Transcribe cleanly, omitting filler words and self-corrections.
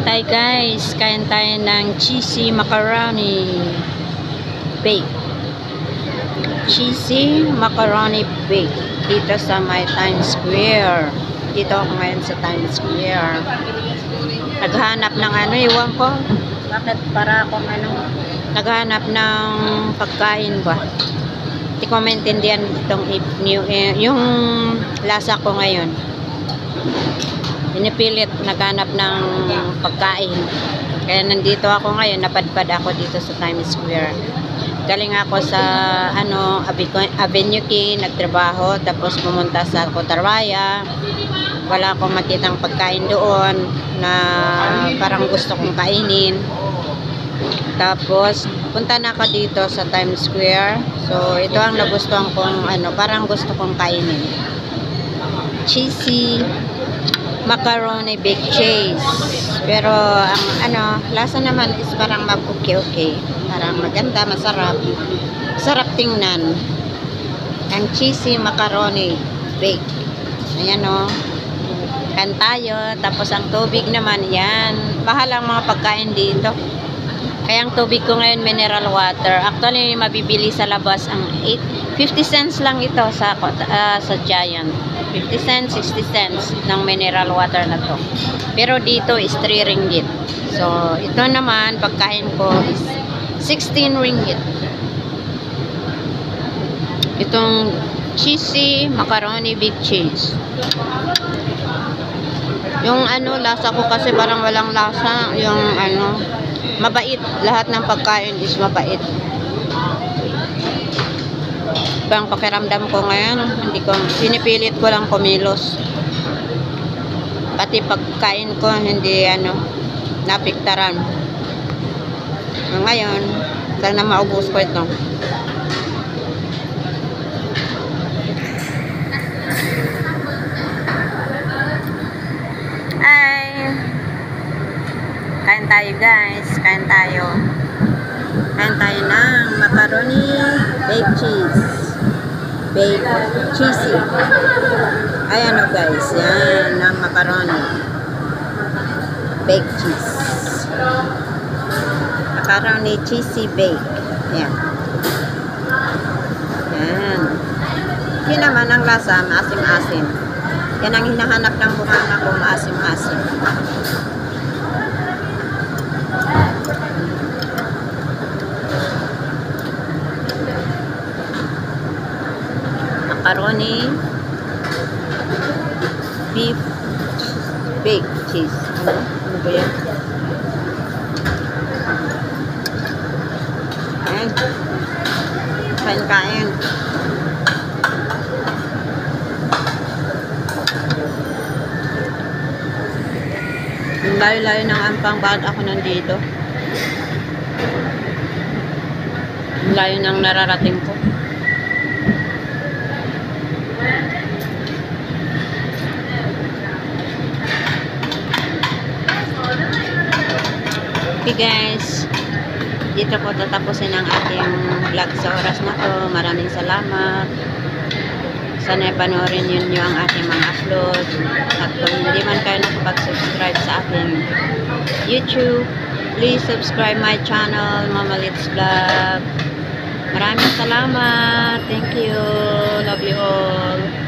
Kain tayo guys. Kain tayo ng cheesy macaroni bake. Cheesy macaroni bake. Dito sa my Times Square. Dito ako ngayon sa Times Square. Naghanap ng ano, iwan ko. Bakit para akong ano, naghanap ng pagkain ba? Hindi ko maintindihan itong yung lasa ko ngayon. Pinipilit naghanap ng pagkain. Kaya nandito ako ngayon, napadpad ako dito sa Times Square. Galing ako sa ano, Avenue King, nagtrabaho, tapos pumunta sa Cotarraya. Wala akong makitang pagkain doon na parang gusto kong kainin. Tapos punta na ako dito sa Times Square. So ito ang nagustuhan kong ano, parang gusto kong kainin. Cheesy macaroni baked cheese. Pero ang ano, lasa naman is parang mag-okay. Parang maganda, masarap. Sarap tingnan. Ang cheesy macaroni baked. Ayan o. Kan tayo. Tapos ang tubig naman, yan. Bahalang mga pagkain dito. Kaya ang tubig ko ngayon, mineral water. Actually, mabibili sa labas ang 50 cents lang ito sa Giant. 50 cents, 60 cents ng mineral water na to. Pero dito is 3 ringgit. So, ito naman, pagkain ko is 16 ringgit. Itong cheesy macaroni big cheese. Yung ano, lasa ko kasi parang walang lasa. Yung ano, mabait. Lahat ng pagkain is mabait. Ang pakiramdam ko ngayon, hindi ko, pinipilit ko lang kumilos. Pati pagkain ko, hindi ano, napiktaran. Ngayon, sana maubos ko ito. Hi! Kain tayo guys, kain tayo. Kain tayo ng macaroni baked cheese. Baked cheesy. Ayan o guys, yan ang macaroni baked cheese. Macaroni cheesy baked. Yan. Yan. Hindi naman ang lasa, maasim-asim. Yan ang hinahanap ng bunganga ko, maasim-asim. Macaroni beef baked cheese. Ano ba yan? Ayan. Kain-kain. Ang layo-layo ng ampang, bakit ako nandito? Ang layo ng nararating ko. Okay guys, dito po tatapusin ang ating vlog sa oras na to. Maraming salamat. Sana panoorin nyo ang ating mga upload. At kung hindi man kayo nakapag-subscribe sa ating YouTube, please subscribe my channel, Mama Litz Vlog. Maraming salamat. Thank you. Love you all.